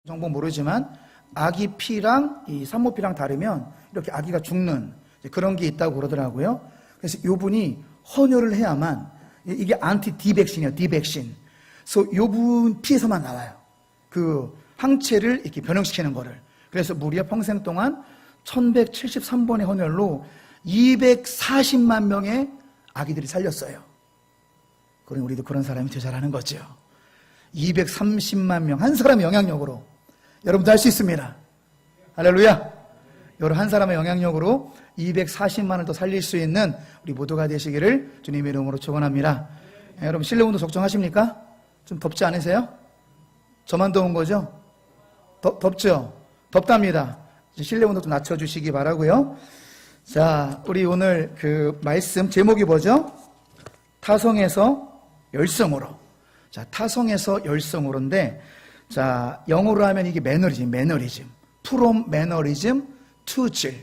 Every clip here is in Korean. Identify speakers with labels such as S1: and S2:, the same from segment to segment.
S1: 정보 모르지만 아기 피랑 이 산모피랑 다르면 이렇게 아기가 죽는 그런 게 있다고 그러더라고요. 그래서 요분이 헌혈을 해야만, 이게 안티 디백신이에요. 디백신. 그래서 요분 피에서만 나와요. 그 항체를 이렇게 변형시키는 거를. 그래서 무려 평생 동안 1173번의 헌혈로 240만 명의 아기들이 살렸어요. 그럼 우리도 그런 사람이 더 잘하는 거죠. 230만 명, 한 사람의 영향력으로 여러분도 할 수 있습니다. 할렐루야. 여러분, 한 사람의 영향력으로 240만을 더 살릴 수 있는 우리 모두가 되시기를 주님의 이름으로 축원합니다. 여러분, 실내 온도 적정하십니까? 좀 덥지 않으세요? 저만 더운 거죠? 덥죠? 덥답니다. 실내 온도 좀 낮춰주시기 바라고요. 자, 우리 오늘 그 말씀 제목이 뭐죠? 타성에서 열성으로. 자, 타성에서 열성으로인데, 자, 영어로 하면 이게 매너리즘. From mannerism to zeal.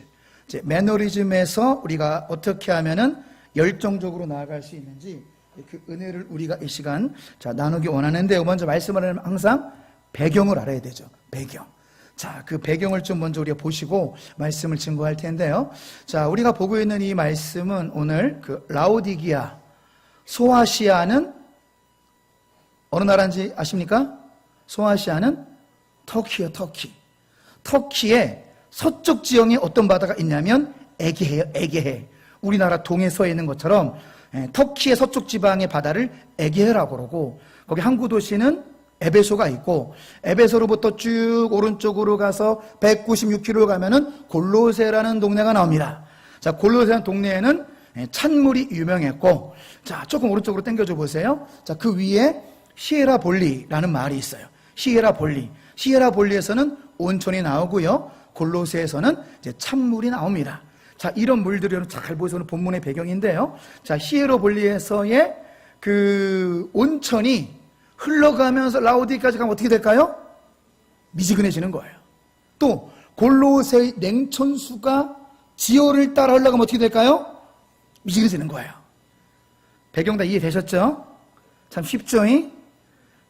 S1: 이제 매너리즘에서 우리가 어떻게 하면은 열정적으로 나아갈 수 있는지 그 은혜를 우리가 이 시간 나누기 원하는데, 먼저 말씀을 하면 항상 배경을 알아야 되죠. 배경. 자, 그 배경을 좀 먼저 우리가 보시고 말씀을 증거할 텐데요. 자, 우리가 보고 있는 이 말씀은 오늘 그 라오디기아, 소아시아는 어느 나라인지 아십니까? 소아시아는 터키예요, 터키. 터키의 서쪽 지형에 어떤 바다가 있냐면 에게해요, 에게해. 우리나라 동해서에 있는 것처럼 터키의 서쪽 지방의 바다를 에게해라고 그러고, 거기 항구 도시는 에베소가 있고, 에베소로부터 쭉 오른쪽으로 가서 196km 가면은 골로세라는 동네가 나옵니다. 자, 골로세라는 동네에는 찬물이 유명했고, 자, 조금 오른쪽으로 당겨줘 보세요. 자, 그 위에 히에라볼리라는 말이 있어요. 히에라볼리. 히에라볼리에서는 온천이 나오고요. 골로새에서는 이제 찬물이 나옵니다. 자, 이런 물들이 잘 보이는 본문의 배경인데요. 자, 히에라볼리에서의 그 온천이 흘러가면서 라오디까지 가면 어떻게 될까요? 미지근해지는 거예요. 또 골로새의 냉천수가 지오를 따라 흘러가면 어떻게 될까요? 미지근해지는 거예요. 배경 다 이해되셨죠? 참 쉽죠?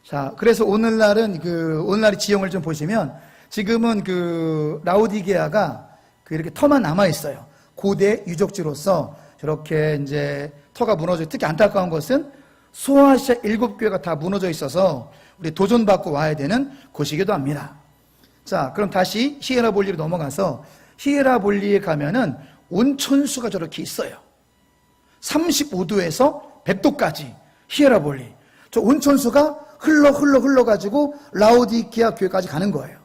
S1: 자, 그래서 오늘날은 오늘날의 지형을 좀 보시면, 지금은 그 라오디게아가 이렇게 터만 남아 있어요. 고대 유적지로서 저렇게 이제 터가 무너져. 특히 안타까운 것은 소아시아 7교회가 다 무너져 있어서 우리 도전받고 와야 되는 곳이기도 합니다. 자, 그럼 다시 히에라볼리로 넘어가서, 히에라볼리에 가면은 온천수가 저렇게 있어요. 35도에서 100도까지 히에라볼리. 저 온천수가 흘러가지고 라오디게아 교회까지 가는 거예요.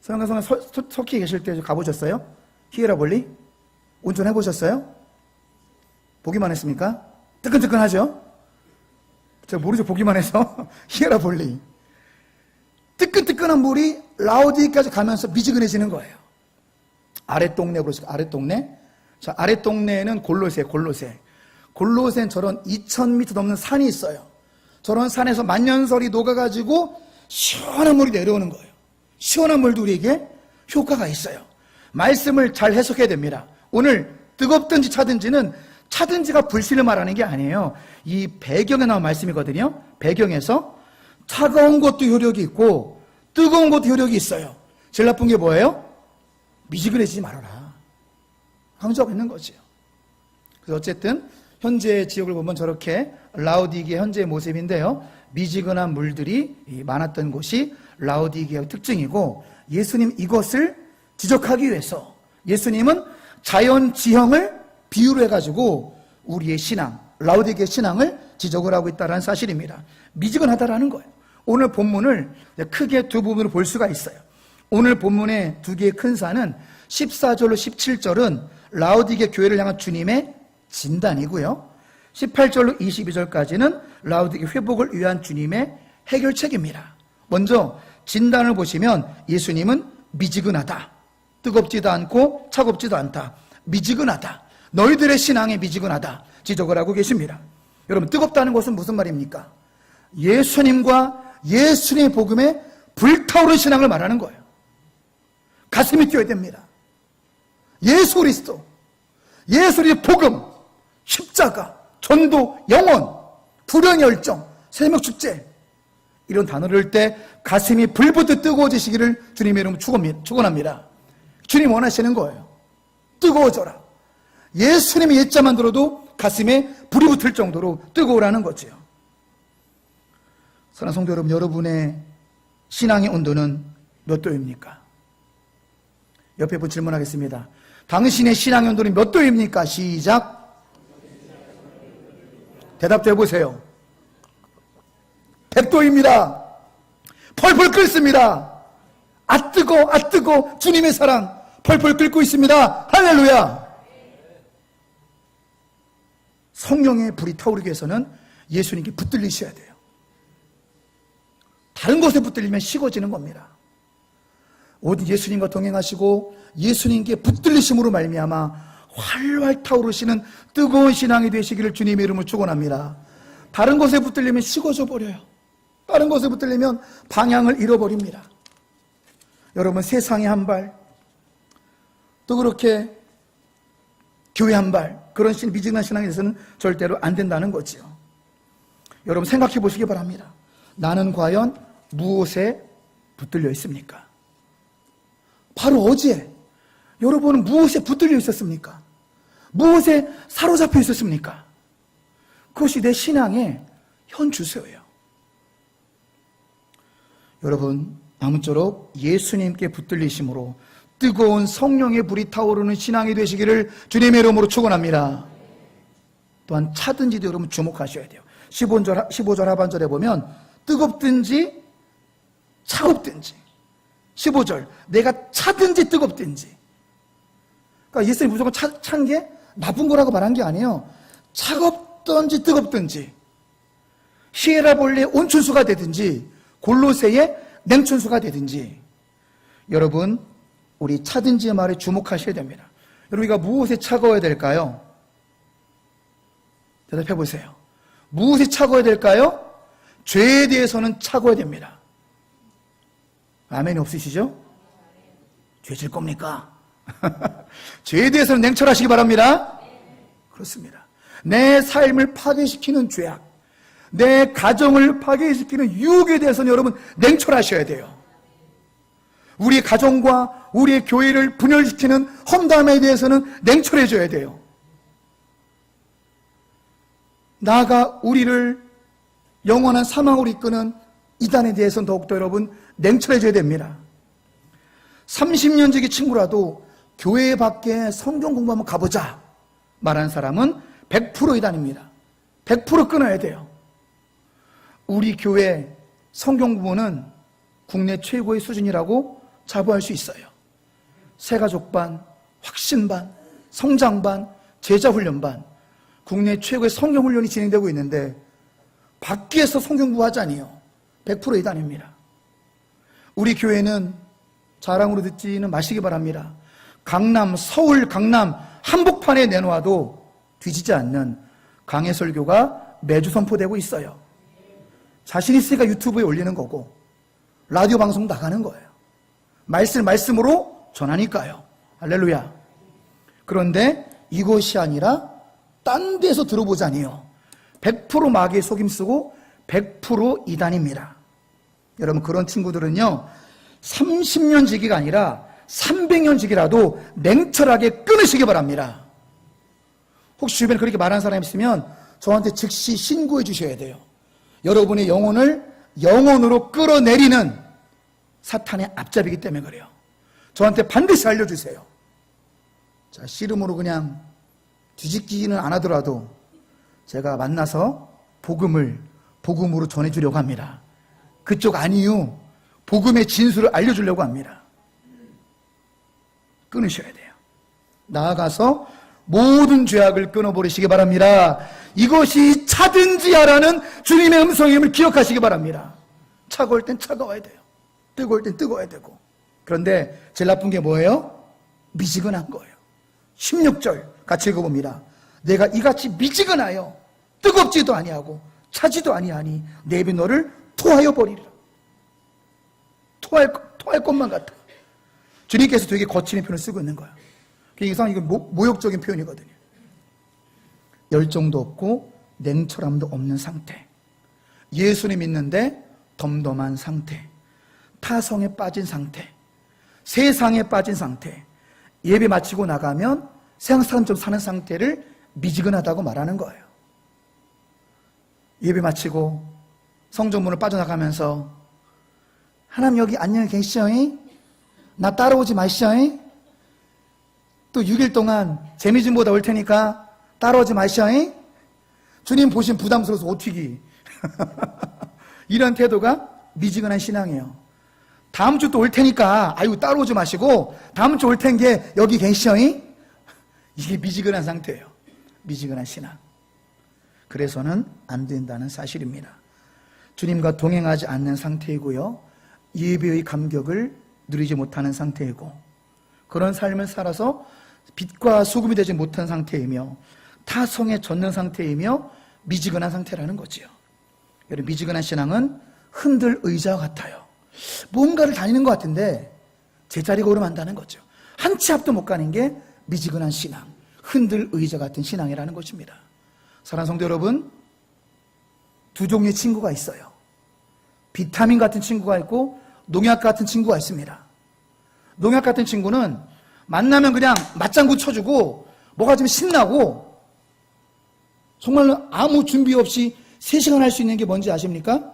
S1: 서영가 터키에 계실 때 가보셨어요? 히에라볼리? 온천 해보셨어요? 보기만 했습니까? 뜨끈뜨끈하죠? 제가 모르죠, 보기만 해서. 히에라볼리. 뜨끈뜨끈한 물이 라오디까지 가면서 미지근해지는 거예요. 아랫동네 보시죠, 아랫동네. 자, 아랫동네에는 골로새. 골로새는 저런 2000m 넘는 산이 있어요. 저런 산에서 만년설이 녹아가지고 시원한 물이 내려오는 거예요. 시원한 물도 우리에게 효과가 있어요. 말씀을 잘 해석해야 됩니다. 오늘 뜨겁든지 차든지가 불신을 말하는 게 아니에요. 이 배경에 나온 말씀이거든요. 배경에서 차가운 것도 효력이 있고 뜨거운 것도 효력이 있어요. 제일 나쁜 게 뭐예요? 미지근해지지 말아라. 강조하고 있는 거죠. 그래서 어쨌든 현재 지역을 보면 저렇게 라오디게아 현재의 모습인데요. 미지근한 물들이 많았던 곳이 라오디게아의 특징이고, 예수님 이것을 지적하기 위해서 예수님은 자연 지형을 비유로 해가지고 우리의 신앙, 라오디게아 신앙을 지적을 하고 있다는 사실입니다. 미지근하다라는 거예요. 오늘 본문을 크게 두 부분으로 볼 수가 있어요. 오늘 본문의 두 개의 큰 산은 14절로 17절은 라오디게아 교회를 향한 주님의 진단이고요. 18절로 22절까지는 라오디게아 회복을 위한 주님의 해결책입니다. 먼저 진단을 보시면 예수님은 미지근하다. 뜨겁지도 않고 차갑지도 않다. 미지근하다. 너희들의 신앙에 미지근하다. 지적을 하고 계십니다. 여러분, 뜨겁다는 것은 무슨 말입니까? 예수님과 예수님의 복음에 불타오르는 신앙을 말하는 거예요. 가슴이 뛰어야 됩니다. 예수 그리스도, 예수의 복음, 십자가, 전도, 영원, 불연의 열정, 새벽 축제, 이런 단어를 할 때 가슴이 불부터 뜨거워지시기를 주님의 이름으로 축원합니다. 주님 원하시는 거예요. 뜨거워져라. 예수님의 옛자만 들어도 가슴에 불이 붙을 정도로 뜨거우라는 거죠. 사랑하는 성도 여러분, 여러분의 신앙의 온도는 몇 도입니까? 옆에 분 질문하겠습니다. 당신의 신앙의 온도는 몇 도입니까? 시작. 대답 좀 해보세요. 100도입니다. 펄펄 끓습니다. 아 뜨거 주님의 사랑 펄펄 끓고 있습니다. 할렐루야. 성령의 불이 타오르기 위해서는 예수님께 붙들리셔야 돼요. 다른 곳에 붙들리면 식어지는 겁니다. 오직 예수님과 동행하시고 예수님께 붙들리심으로 말미암아 활활 타오르시는 뜨거운 신앙이 되시기를 주님의 이름으로 축원합니다. 다른 곳에 붙들리면 식어져 버려요. 다른 곳에 붙들리면 방향을 잃어버립니다. 여러분, 세상에 한 발, 또 그렇게 교회 한 발, 그런 미진한 신앙에 대해서는 절대로 안 된다는 거지요. 여러분, 생각해 보시기 바랍니다. 나는 과연 무엇에 붙들려 있습니까? 바로 어제 여러분은 무엇에 붙들려 있었습니까? 무엇에 사로잡혀 있었습니까? 그것이 내 신앙의 현 주소예요. 여러분, 아무쪼록 예수님께 붙들리심으로 뜨거운 성령의 불이 타오르는 신앙이 되시기를 주님의 이름으로 축원합니다. 또한 차든지도 여러분 주목하셔야 돼요. 15절 하반절에 보면 뜨겁든지 차갑든지, 15절 내가 차든지 뜨겁든지, 그러니까 예수님이 무조건 찬 게 나쁜 거라고 말한 게 아니에요. 차갑든지 뜨겁든지, 히에라볼리의 온천수가 되든지 골로새의 냉천수가 되든지, 여러분 우리 차든지의 말에 주목하셔야 됩니다. 여러분, 우리가 무엇에 차가워야 될까요? 대답해 보세요. 무엇에 차가워야 될까요? 죄에 대해서는 차가워야 됩니다. 아멘이 없으시죠? 죄 질 겁니까? 죄에 대해서는 냉철하시기 바랍니다. 그렇습니다. 내 삶을 파괴시키는 죄악, 내 가정을 파괴시키는 유혹에 대해서는 여러분 냉철하셔야 돼요. 우리 가정과 우리의 교회를 분열시키는 험담에 대해서는 냉철해져야 돼요. 나아가 우리를 영원한 사망으로 이끄는 이단에 대해서는 더욱더 여러분 냉철해져야 됩니다. 30년 지기 친구라도 교회 밖에 성경 공부 한번 가보자 말하는 사람은 100% 이단입니다. 100% 끊어야 돼요. 우리 교회 성경 공부는 국내 최고의 수준이라고 자부할 수 있어요. 새가족반, 확신반, 성장반, 제자훈련반, 국내 최고의 성경훈련이 진행되고 있는데 밖에서 성경 공부하자니요. 100% 이단입니다. 우리 교회는 자랑으로 듣지는 마시기 바랍니다. 강남, 서울, 강남 한복판에 내놓아도 뒤지지 않는 강해설교가 매주 선포되고 있어요. 자신 있으니까 유튜브에 올리는 거고 라디오 방송 나가는 거예요. 말씀으로 전하니까요. 할렐루야. 그런데 이것이 아니라 딴 데서 들어보자니요. 100% 마귀의 속임수고 100% 이단입니다. 여러분, 그런 친구들은요 30년 지기가 아니라 300년 지기라도 냉철하게 끊으시기 바랍니다. 혹시 주변에 그렇게 말하는 사람이 있으면 저한테 즉시 신고해 주셔야 돼요. 여러분의 영혼을 영혼으로 끌어내리는 사탄의 앞잡이기 때문에 그래요. 저한테 반드시 알려주세요. 자, 씨름으로 그냥 뒤집기는 안 하더라도 제가 만나서 복음으로 전해주려고 합니다. 그쪽 아니요, 복음의 진수를 알려주려고 합니다. 끊으셔야 돼요. 나아가서 모든 죄악을 끊어버리시기 바랍니다. 이것이 차든지 하라는 주님의 음성임을 기억하시기 바랍니다. 차가울 땐 차가워야 돼요. 뜨거울 땐 뜨거워야 되고. 그런데 제일 나쁜 게 뭐예요? 미지근한 거예요. 16절 같이 읽어봅니다. 내가 이같이 미지근하여 뜨겁지도 아니하고 차지도 아니하니 내 입이 너를 토하여 버리리라. 토할 것만 같아. 주님께서 되게 거칠은 표현을 쓰고 있는 거예요. 이상 이건 모욕적인 표현이거든요. 열정도 없고 냉철함도 없는 상태. 예수님 믿는데 덤덤한 상태, 타성에 빠진 상태, 세상에 빠진 상태, 예배 마치고 나가면 세상 사람처럼 사는 상태를 미지근하다고 말하는 거예요. 예배 마치고 성전문을 빠져나가면서 하나님 여기 안녕히 계시죠잉? 나 따라오지 마시죠잉? 또 6일 동안 재미 좀 보다 올 테니까 따라오지 마시죠잉? 주님 보시면 부담스러워서 어튀기 이런 태도가 미지근한 신앙이에요. 다음 주 또 올 테니까 아유 따라오지 마시고 다음 주 올 텐게 여기 계시죠잉? 이게 미지근한 상태예요. 미지근한 신앙. 그래서는 안 된다는 사실입니다. 주님과 동행하지 않는 상태이고요, 예배의 감격을 누리지 못하는 상태이고, 그런 삶을 살아서 빛과 소금이 되지 못한 상태이며 타성에 젖는 상태이며 미지근한 상태라는 거지요. 여러분, 미지근한 신앙은 흔들 의자와 같아요. 뭔가를 다니는 것 같은데 제자리가 오르면 안다는 거죠. 한 치 앞도 못 가는 게 미지근한 신앙, 흔들 의자 같은 신앙이라는 것입니다. 사랑하는 성도 여러분, 두 종류의 친구가 있어요. 비타민 같은 친구가 있고 농약 같은 친구가 있습니다. 농약 같은 친구는 만나면 그냥 맞장구 쳐주고 뭐가 좀 신나고 정말로 아무 준비 없이 3시간 할 수 있는 게 뭔지 아십니까?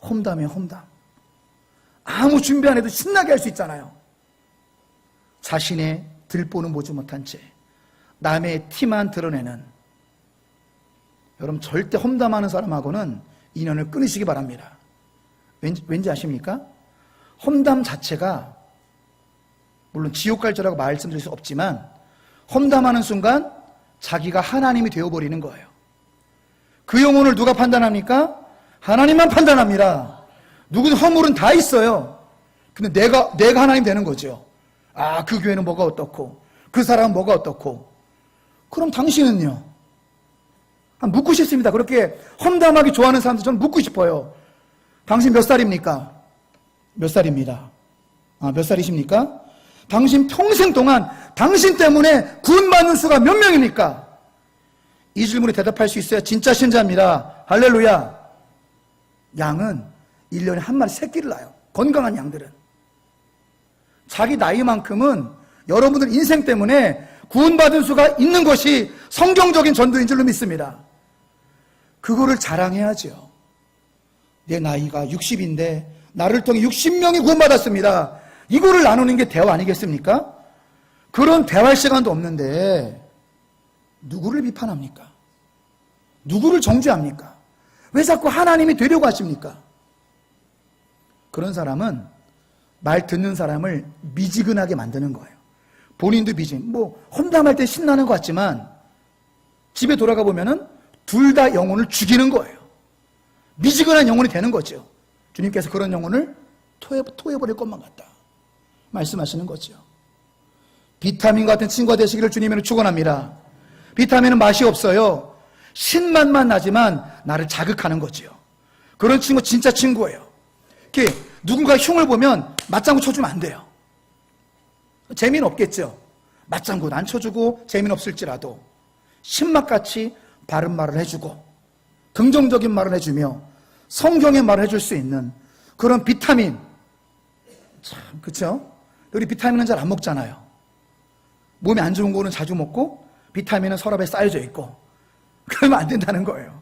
S1: 험담이에요, 험담. 아무 준비 안 해도 신나게 할 수 있잖아요. 자신의 들보는 보지 못한 채 남의 티만 드러내는, 여러분 절대 험담하는 사람하고는 인연을 끊으시기 바랍니다. 왠지 아십니까? 험담 자체가 물론 지옥 갈 줄라고 말씀드릴 수 없지만 험담하는 순간 자기가 하나님이 되어버리는 거예요. 그 영혼을 누가 판단합니까? 하나님만 판단합니다. 누구든 허물은 다 있어요. 근데 내가 하나님 되는 거죠. 아, 그 교회는 뭐가 어떻고 그 사람은 뭐가 어떻고. 그럼 당신은요? 묻고 싶습니다. 그렇게 험담하기 좋아하는 사람들 저는 묻고 싶어요. 당신 몇 살입니까? 몇 살입니다. 몇 살이십니까? 당신 평생 동안 당신 때문에 구원받는 수가 몇 명입니까? 이 질문에 대답할 수 있어야 진짜 신자입니다. 할렐루야. 양은 1년에 한 마리 새끼를 낳아요. 건강한 양들은. 자기 나이만큼은 여러분들 인생 때문에 구원받은 수가 있는 것이 성경적인 전도인 줄로 믿습니다. 그거를 자랑해야죠. 내 나이가 60인데 나를 통해 60명이 구원받았습니다. 이거를 나누는 게 대화 아니겠습니까? 그런 대화할 시간도 없는데 누구를 비판합니까? 누구를 정죄합니까? 왜 자꾸 하나님이 되려고 하십니까? 그런 사람은 말 듣는 사람을 미지근하게 만드는 거예요. 본인도 미지근, 험담할 때 신나는 것 같지만 집에 돌아가 보면은 둘 다 영혼을 죽이는 거예요. 미지근한 영혼이 되는 거죠. 주님께서 그런 영혼을 토해버릴 것만 같다 말씀하시는 거죠. 비타민 같은 친구가 되시기를 주님으로 축원합니다. 비타민은 맛이 없어요. 신맛만 나지만 나를 자극하는 거죠. 그런 친구 진짜 친구예요. 이렇게 누군가 흉을 보면 맞장구 쳐주면 안 돼요. 재미는 없겠죠. 맞장구도 안 쳐주고 재미는 없을지라도 신맛같이 바른 말을 해주고 긍정적인 말을 해주며 성경의 말을 해줄 수 있는 그런 비타민. 참, 그쵸? 우리 비타민은 잘 안 먹잖아요. 몸에 안 좋은 거는 자주 먹고 비타민은 서랍에 쌓여져 있고, 그러면 안 된다는 거예요.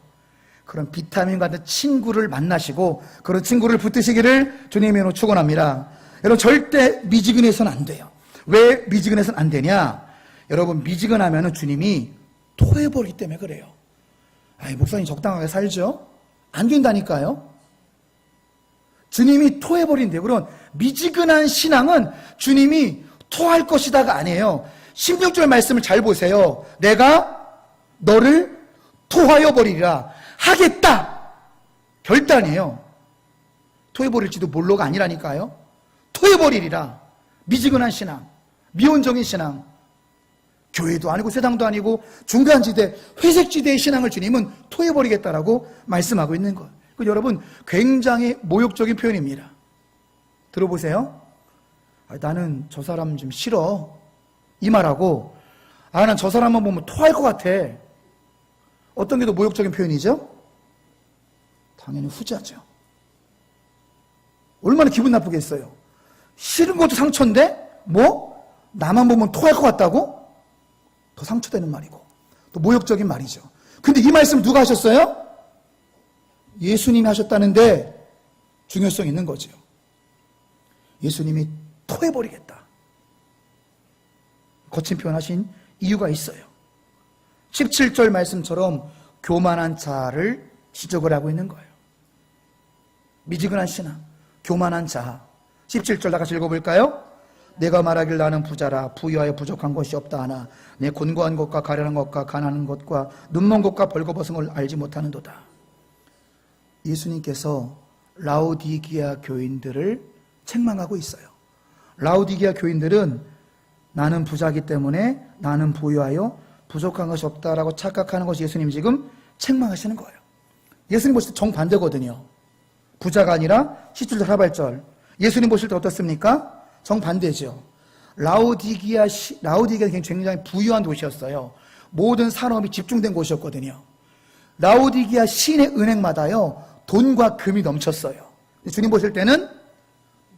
S1: 그런 비타민 같은 친구를 만나시고 그런 친구를 붙드시기를 주님으로 축원합니다. 여러분, 절대 미지근해서는 안 돼요. 왜 미지근해서는 안 되냐? 여러분, 미지근하면 주님이 토해버리기 때문에 그래요. 아이, 목사님 적당하게 살죠? 안 된다니까요. 주님이 토해버린대요. 그런 미지근한 신앙은 주님이 토할 것이다가 아니에요. 16절 말씀을 잘 보세요. 내가 너를 토하여 버리리라. 하겠다. 결단이에요. 토해버릴지도 몰라가 아니라니까요. 토해버리리라. 미지근한 신앙, 미온적인 신앙, 교회도 아니고 세상도 아니고 중간지대, 회색지대의 신앙을 주님은 토해버리겠다라고 말씀하고 있는 거예요. 여러분, 굉장히 모욕적인 표현입니다. 들어보세요. 나는 저 사람 좀 싫어, 이 말하고 난 저 사람만 보면 토할 것 같아, 어떤 게 더 모욕적인 표현이죠? 당연히 후자죠. 얼마나 기분 나쁘겠어요. 싫은 것도 상처인데 뭐 나만 보면 토할 것 같다고? 더 상처되는 말이고 또 모욕적인 말이죠. 근데 이 말씀 누가 하셨어요? 예수님이 하셨다는데 중요성이 있는 거죠. 예수님이 토해버리겠다. 거친 표현하신 이유가 있어요. 17절 말씀처럼 교만한 자를 지적을 하고 있는 거예요. 미지근한 신앙, 교만한 자. 17절 다 같이 읽어볼까요? 내가 말하길 나는 부자라 부유하여 부족한 것이 없다 하나 내 곤고한 것과 가련한 것과 가난한 것과 눈먼 것과 벌거벗은 걸 알지 못하는도다. 예수님께서 라오디게아 교인들을 책망하고 있어요. 라오디게아 교인들은 나는 부자이기 때문에 나는 부유하여 부족한 것이 없다라고 착각하는 것이 예수님 지금 책망하시는 거예요. 예수님 보실 때 정반대거든요. 부자가 아니라 17절 하발절. 예수님 보실 때 어떻습니까? 정반대죠. 라오디게아가 굉장히 부유한 도시였어요. 모든 산업이 집중된 곳이었거든요. 라오디게아 시내 은행마다요 돈과 금이 넘쳤어요. 주님 보실 때는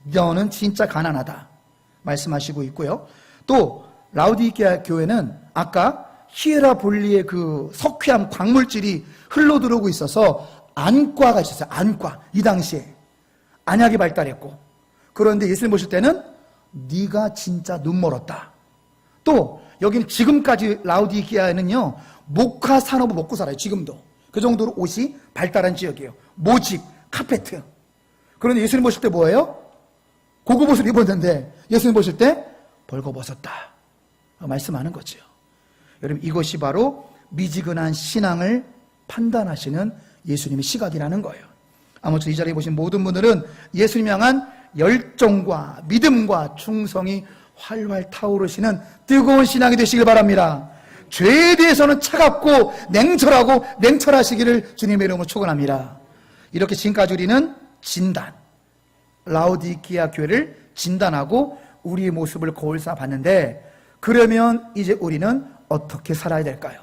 S1: 너는 진짜 가난하다 말씀하시고 있고요. 또 라오디게아 교회는 아까 히에라볼리의 그 석회암 광물질이 흘러들어오고 있어서 안과가 있었어요. 안과. 이 당시에 안약이 발달했고, 그런데 예수님 보실 때는 네가 진짜 눈 멀었다. 또 여기는 지금까지 라오디게아는요 목화 산업을 먹고 살아요. 지금도 그 정도로 옷이 발달한 지역이에요. 모직, 카페트. 그런데 예수님 보실 때 뭐예요? 고급 옷을 입었는데 예수님 보실 때 벌거벗었다 말씀하는 거죠. 여러분, 이것이 바로 미지근한 신앙을 판단하시는 예수님의 시각이라는 거예요. 아무튼 이 자리에 보신 모든 분들은 예수님 향한 열정과 믿음과 충성이 활활 타오르시는 뜨거운 신앙이 되시길 바랍니다. 죄에 대해서는 차갑고 냉철하시기를 주님의 이름으로 축원합니다. 이렇게 지금까지 우리는 진단, 라오디게아 교회를 진단하고 우리의 모습을 거울 쌓아 봤는데, 그러면 이제 우리는 어떻게 살아야 될까요?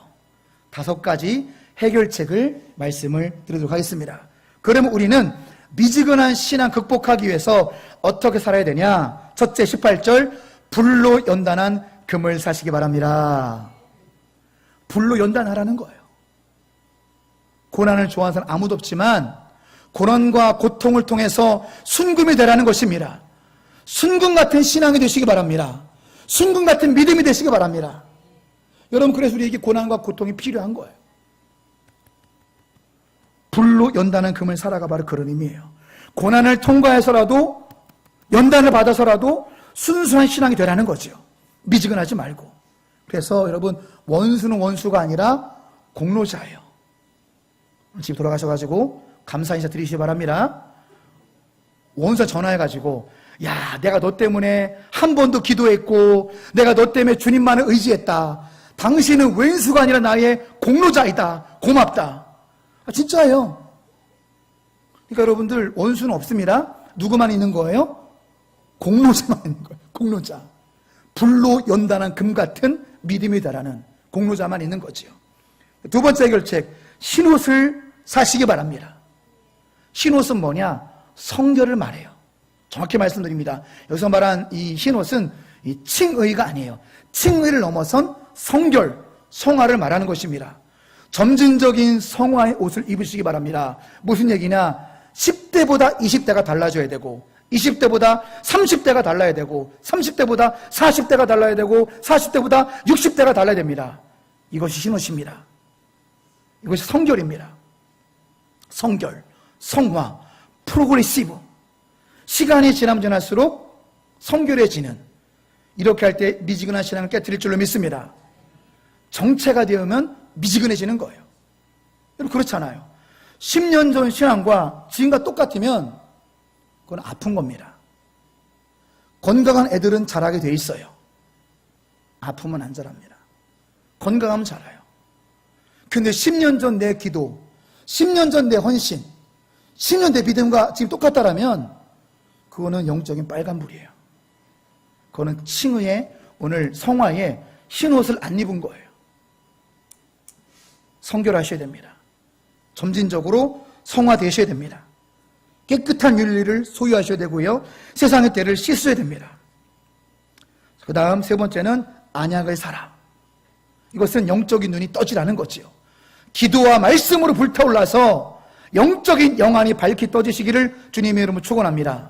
S1: 5가지 해결책을 말씀을 드리도록 하겠습니다. 그러면 우리는 미지근한 신앙 극복하기 위해서 어떻게 살아야 되냐? 첫째 18절, 불로 연단한 금을 사시기 바랍니다. 불로 연단하라는 거예요. 고난을 좋아하는 사람 아무도 없지만 고난과 고통을 통해서 순금이 되라는 것입니다. 순금 같은 신앙이 되시기 바랍니다. 순금 같은 믿음이 되시기 바랍니다. 여러분, 그래서 우리에게 고난과 고통이 필요한 거예요. 불로 연단한 금을 사라가 바로 그런 의미예요. 고난을 통과해서라도, 연단을 받아서라도 순수한 신앙이 되라는 거죠. 미지근하지 말고. 그래서 여러분, 원수는 원수가 아니라 공로자예요. 집 돌아가셔가지고 감사 인사 드리시기 바랍니다. 원수가 전화해가지고, 야, 내가 너 때문에 한 번도 기도했고 내가 너 때문에 주님만을 의지했다. 당신은 왼수가 아니라 나의 공로자이다. 고맙다. 진짜예요. 그러니까 여러분들, 원수는 없습니다. 누구만 있는 거예요? 공로자만 있는 거예요. 공로자. 불로 연단한 금 같은 믿음이 다라는 공로자만 있는 거지요. 2번째 해결책, 흰옷을 사시기 바랍니다. 흰옷은 뭐냐? 성결을 말해요. 정확히 말씀드립니다. 여기서 말한 이 흰옷은 이 칭의가 아니에요. 칭의를 넘어선 성결, 성화를 말하는 것입니다. 점진적인 성화의 옷을 입으시기 바랍니다. 무슨 얘기냐? 10대보다 20대가 달라져야 되고, 20대보다 30대가 달라야 되고, 30대보다 40대가 달라야 되고, 40대보다 60대가 달라야 됩니다. 이것이 흰옷입니다. 이것이 성결입니다. 성결, 성화, 프로그레시브. 시간이 지나면 지날수록 성결해지는, 이렇게 할 때 미지근한 신앙을 깨뜨릴 줄로 믿습니다. 정체가 되면 미지근해지는 거예요. 여러분, 그렇잖아요. 10년 전 신앙과 지금과 똑같으면 그건 아픈 겁니다. 건강한 애들은 자라게 돼 있어요. 아프면 안 자랍니다. 건강하면 자라요. 근데 10년 전 내 기도, 10년 전 내 헌신, 10년 내 믿음과 지금 똑같다라면 그거는 영적인 빨간불이에요. 그거는 칭의의, 오늘 성화에 흰옷을 안 입은 거예요. 성결하셔야 됩니다. 점진적으로 성화되셔야 됩니다. 깨끗한 윤리를 소유하셔야 되고요. 세상의 때를 씻어야 됩니다. 그 다음 세 번째는 안약을 사라. 이것은 영적인 눈이 떠지라는 거지요. 기도와 말씀으로 불타올라서 영적인 영안이 밝히 떠지시기를 주님의 이름으로 축원합니다.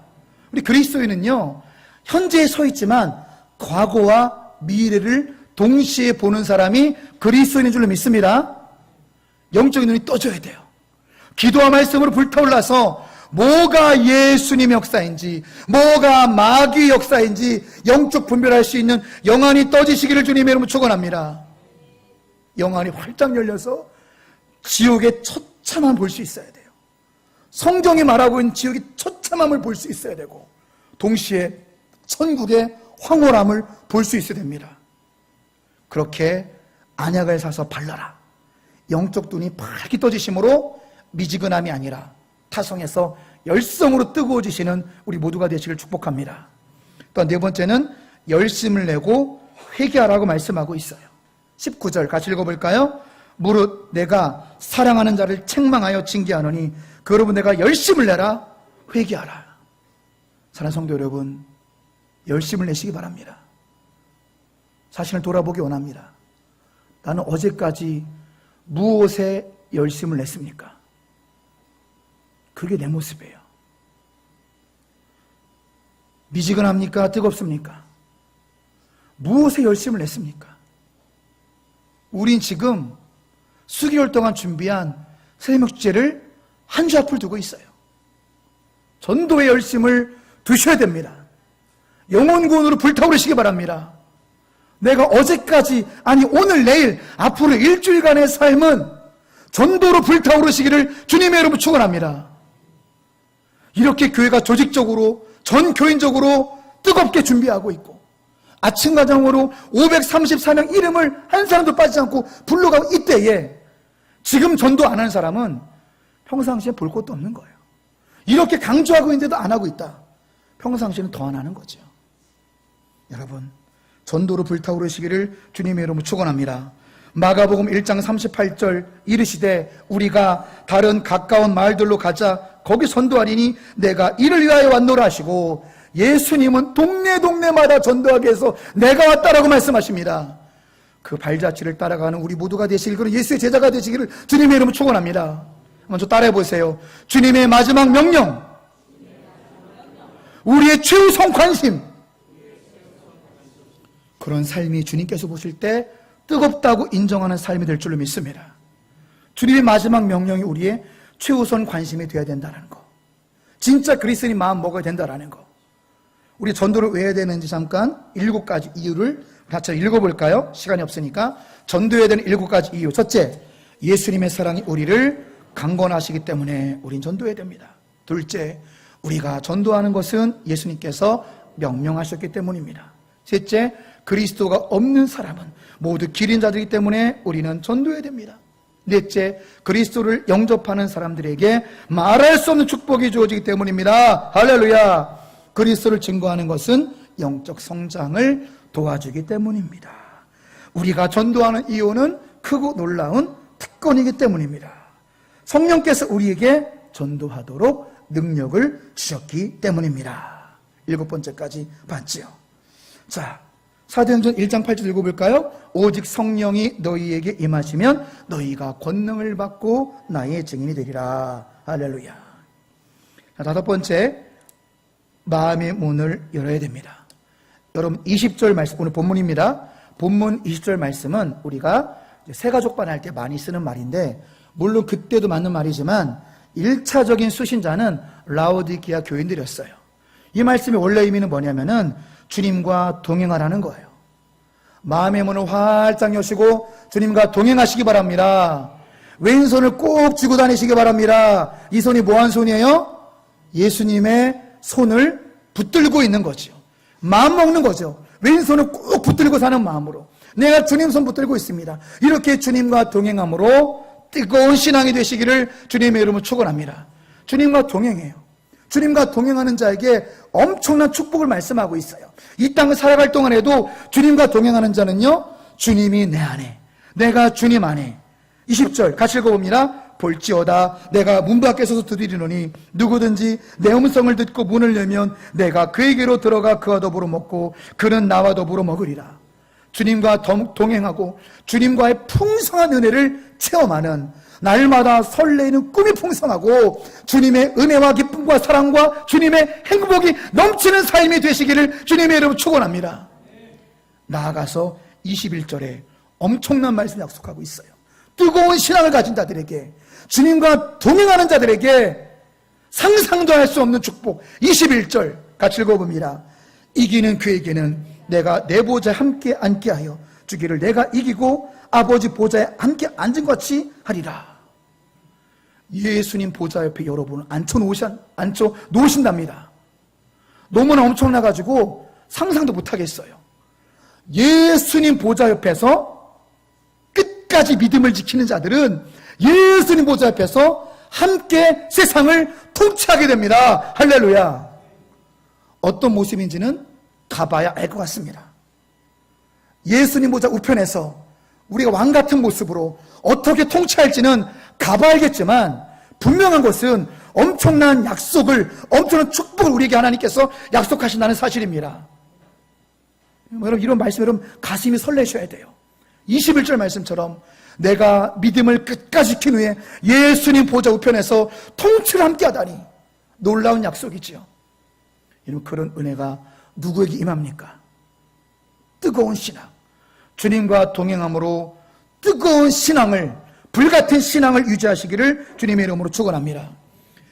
S1: 우리 그리스도인은요, 현재에 서 있지만 과거와 미래를 동시에 보는 사람이 그리스도인인 줄로 믿습니다. 영적인 눈이 떠져야 돼요. 기도와 말씀으로 불타올라서 뭐가 예수님의 역사인지, 뭐가 마귀의 역사인지 영적 분별할 수 있는 영안이 떠지시기를 주님의 이름으로 축원합니다. 영안이 활짝 열려서 지옥의 처참함을 볼 수 있어야 돼요. 성경이 말하고 있는 지옥의 처참함을 볼 수 있어야 되고, 동시에 천국의 황홀함을 볼 수 있어야 됩니다. 그렇게 안약을 사서 발라라. 영적 눈이 밝게 떠지심으로 미지근함이 아니라 타성에서 열성으로 뜨거워지시는 우리 모두가 되시길 축복합니다. 또 네 번째는 열심을 내고 회개하라고 말씀하고 있어요. 19절 같이 읽어볼까요? 무릇 내가 사랑하는 자를 책망하여 징계하노니 그러므로 내가 열심을 내라. 회개하라. 사랑하는 성도 여러분, 열심을 내시기 바랍니다. 자신을 돌아보기 원합니다. 나는 어제까지 무엇에 열심을 냈습니까? 그게 내 모습이에요. 미지근합니까? 뜨겁습니까? 무엇에 열심을 냈습니까? 우린 지금 수개월 동안 준비한 새벽 주제를 한 주 앞을 두고 있어요. 전도의 열심을 두셔야 됩니다. 영혼구원으로 불타오르시기 바랍니다. 내가 어제까지, 아니 오늘 내일 앞으로 일주일간의 삶은 전도로 불타오르시기를 주님의 이름으로 축원합니다. 이렇게 교회가 조직적으로 전 교인적으로 뜨겁게 준비하고 있고, 아침 가정으로 534명 이름을 한 사람도 빠지지 않고 불러가고 이때에 지금 전도 안 하는 사람은 평상시에 볼 것도 없는 거예요. 이렇게 강조하고 있는데도 안 하고 있다. 평상시에는 더 안 하는 거죠. 여러분, 전도로 불타오르시기를 주님의 이름으로 축원합니다. 마가복음 1장 38절 이르시되 우리가 다른 가까운 마을들로 가자. 거기 전도하리니 내가 이를 위하여 왔노라 하시고, 예수님은 동네마다 전도하게 해서 내가 왔다라고 말씀하십니다. 그 발자취를 따라가는 우리 모두가 되시길, 그런 예수의 제자가 되시기를 주님의 이름으로 축원합니다. 먼저 따라해 보세요. 주님의 마지막 명령, 우리의 최우선 관심, 그런 삶이 주님께서 보실 때 뜨겁다고 인정하는 삶이 될 줄로 믿습니다. 주님의 마지막 명령이 우리의 최우선 관심이 되어야 된다는 거, 진짜 그리스도인 마음 먹어야 된다는 거. 우리 전도를 왜 해야 되는지 잠깐 7가지 이유를 같이 읽어볼까요? 시간이 없으니까. 전도해야 되는 7가지 이유. 첫째, 예수님의 사랑이 우리를 강권하시기 때문에 우린 전도해야 됩니다. 둘째, 우리가 전도하는 것은 예수님께서 명령하셨기 때문입니다. 셋째, 그리스도가 없는 사람은 모두 기린 자들이기 때문에 우리는 전도해야 됩니다. 넷째, 그리스도를 영접하는 사람들에게 말할 수 없는 축복이 주어지기 때문입니다. 할렐루야. 그리스도를 증거하는 것은 영적 성장을 도와주기 때문입니다. 우리가 전도하는 이유는 크고 놀라운 특권이기 때문입니다. 성령께서 우리에게 전도하도록 능력을 주셨기 때문입니다. 7번째까지 봤지요. 자, 사도행전 1장 8절 읽어볼까요? 오직 성령이 너희에게 임하시면 너희가 권능을 받고 나의 증인이 되리라. 할렐루야. 자, 5번째, 마음의 문을 열어야 됩니다. 여러분 20절 말씀, 오늘 본문입니다. 본문 20절 말씀은 우리가 새가족반 할 때 많이 쓰는 말인데, 물론 그때도 맞는 말이지만 1차적인 수신자는 라오디게아 교인들이었어요. 이 말씀의 원래 의미는 뭐냐면은 주님과 동행하라는 거예요. 마음의 문을 활짝 여시고 주님과 동행하시기 바랍니다. 왼손을 꼭 쥐고 다니시기 바랍니다. 이 손이 뭐한 손이에요? 예수님의 손을 붙들고 있는 거죠. 마음 먹는 거죠. 왼손을 꼭 붙들고 사는 마음으로 내가 주님 손 붙들고 있습니다. 이렇게 주님과 동행함으로 뜨거운 신앙이 되시기를 주님의 이름으로 축원합니다. 주님과 동행해요. 주님과 동행하는 자에게 엄청난 축복을 말씀하고 있어요. 이 땅을 살아갈 동안에도 주님과 동행하는 자는요, 주님이 내 안에, 내가 주님 안에. 20절 같이 읽어봅니다. 볼지어다 내가 문 밖에 서서 두드리노니 누구든지 내 음성을 듣고 문을 열면 내가 그에게로 들어가 그와 더불어 먹고 그는 나와 더불어 먹으리라. 주님과 동행하고 주님과의 풍성한 은혜를 체험하는, 날마다 설레이는 꿈이 풍성하고 주님의 은혜와 기쁨과 사랑과 주님의 행복이 넘치는 삶이 되시기를 주님의 이름으로 축원합니다. 나아가서 21절에 엄청난 말씀 약속하고 있어요. 뜨거운 신앙을 가진 자들에게, 주님과 동행하는 자들에게 상상도 할 수 없는 축복. 21절 같이 읽어봅니다. 이기는 그에게는 내가 내 보좌에 함께 앉게 하여 주기를 내가 이기고 아버지 보좌에 함께 앉은 것 같이 하리라. 예수님 보좌 옆에 여러분을 앉혀놓으신답니다. 너무나 엄청나가지고 상상도 못하겠어요. 예수님 보좌 옆에서 끝까지 믿음을 지키는 자들은 예수님 보좌 옆에서 함께 세상을 통치하게 됩니다. 할렐루야. 어떤 모습인지는 가봐야 알 것 같습니다. 예수님 보좌 우편에서 우리가 왕같은 모습으로 어떻게 통치할지는 가봐야겠지만, 분명한 것은 엄청난 약속을, 엄청난 축복을 우리에게 하나님께서 약속하신다는 사실입니다. 여러분, 이런 말씀 여러분 가슴이 설레셔야 돼요. 21절 말씀처럼 내가 믿음을 끝까지 지킨 후에 예수님 보좌 우편에서 통치를 함께 하다니 놀라운 약속이지요. 여러분, 그런 은혜가 누구에게 임합니까? 뜨거운 신앙, 주님과 동행함으로 뜨거운 신앙을, 불같은 신앙을 유지하시기를 주님의 이름으로 축원합니다.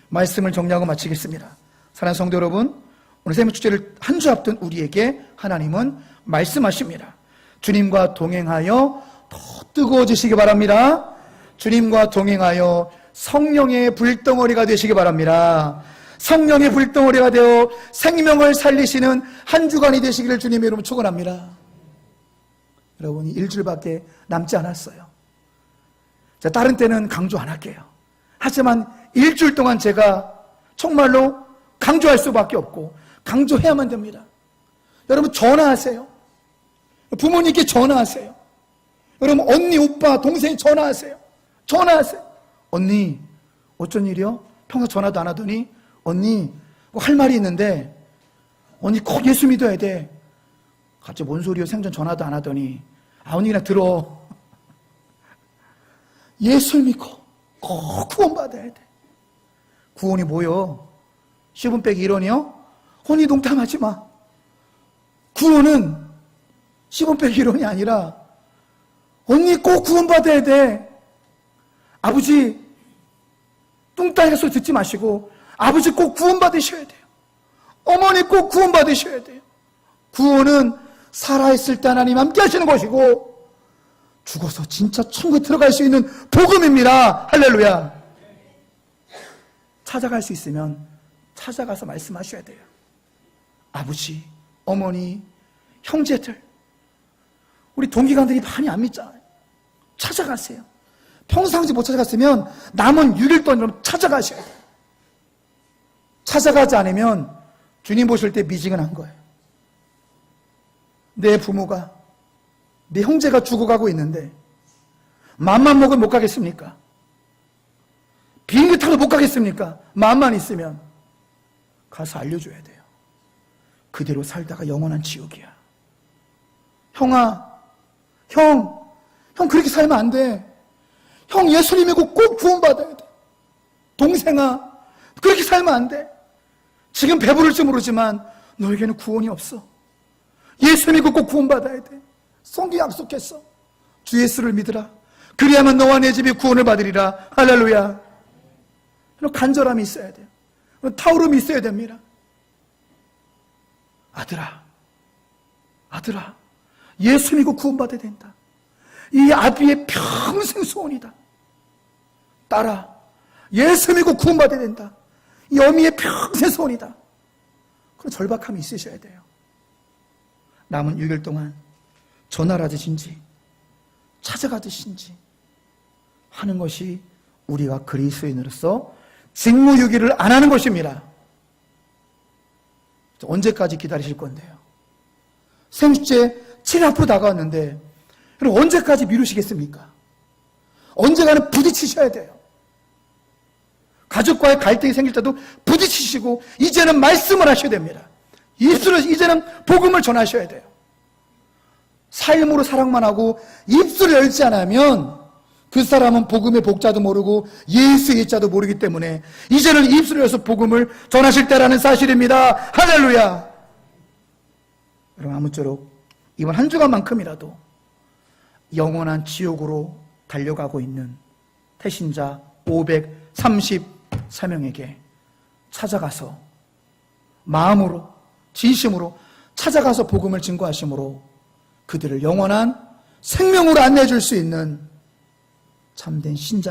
S1: 말씀을 정리하고 마치겠습니다. 사랑하는 성도 여러분, 오늘 새해 축제를 한 주 앞둔 우리에게 하나님은 말씀하십니다. 주님과 동행하여 더 뜨거워지시기 바랍니다. 주님과 동행하여 성령의 불덩어리가 되시기 바랍니다. 성령의 불덩어리가 되어 생명을 살리시는 한 주간이 되시기를 주님의 이름으로 축원합니다. 여러분이 일주일밖에 남지 않았어요. 자, 다른 때는 강조 안 할게요. 하지만 일주일 동안 제가 정말로 강조할 수밖에 없고 강조해야만 됩니다. 여러분, 전화하세요. 부모님께 전화하세요. 여러분, 언니, 오빠, 동생 전화하세요. 전화하세요. 언니, 어쩐 일이요? 평소 전화도 안 하더니 언니, 할 말이 있는데 언니 꼭 예수 믿어야 돼. 갑자기 뭔 소리요? 생전 전화도 안 하더니. 언니 그냥 들어. 예수를 믿고 꼭 구원받아야 돼. 구원이 뭐요? 10분 빼기 1원이요? 언니 농담하지 마. 구원은 10원 빼기 1원이 아니라 언니 꼭 구원받아야 돼. 아버지 뚱따리 소리 듣지 마시고 아버지 꼭 구원받으셔야 돼요. 어머니 꼭 구원받으셔야 돼요. 구원은 살아있을 때 하나님 함께 하시는 것이고 죽어서 진짜 천국에 들어갈 수 있는 복음입니다. 할렐루야. 찾아갈 수 있으면 찾아가서 말씀하셔야 돼요. 아버지, 어머니, 형제들, 우리 동기관들이 많이 안 믿잖아요. 찾아가세요. 평상시 못 찾아갔으면 남은 6일 동안 찾아가셔야 돼요. 찾아가지 않으면 주님 보실 때 미지근한 거예요. 내 부모가, 내 형제가 죽어가고 있는데 마음만 먹으면 못 가겠습니까? 비행기 타도 못 가겠습니까? 마음만 있으면 가서 알려줘야 돼요. 그대로 살다가 영원한 지옥이야. 형아, 형 그렇게 살면 안 돼. 형 예수님 믿고 꼭 구원받아야 돼. 동생아, 그렇게 살면 안 돼. 지금 배부를지 모르지만 너에게는 구원이 없어. 예수 믿고 꼭 구원받아야 돼. 성경 약속했어. 주 예수를 믿으라. 그리하면 너와 내 집이 구원을 받으리라. 할렐루야. 간절함이 있어야 돼요. 타오름이 있어야 됩니다. 아들아, 예수 믿고 구원받아야 된다. 이 아비의 평생 소원이다. 딸아, 예수 믿고 구원받아야 된다. 이 어미의 평생 소원이다. 그런 절박함이 있으셔야 돼요. 남은 6일 동안 전화라든지 찾아가듯이 하는 것이 우리가 그리스도인으로서 직무유기를 안 하는 것입니다. 언제까지 기다리실 건데요? 생축제 7일 앞으로 다가왔는데 그럼 언제까지 미루시겠습니까? 언젠가는 부딪히셔야 돼요. 가족과의 갈등이 생길 때도 부딪히시고 이제는 말씀을 하셔야 됩니다. 입술로 이제는 복음을 전하셔야 돼요. 삶으로 사랑만 하고 입술을 열지 않으면 그 사람은 복음의 복자도 모르고 예수의 자도 모르기 때문에 이제는 입술을 열어서 복음을 전하실 때라는 사실입니다. 할렐루야. 여러분, 아무쪼록 이번 한 주간만큼이라도 영원한 지옥으로 달려가고 있는 태신자 533명에게 찾아가서 마음으로 진심으로 찾아가서 복음을 증거하심으로 그들을 영원한 생명으로 안내해 줄 수 있는 참된 신자가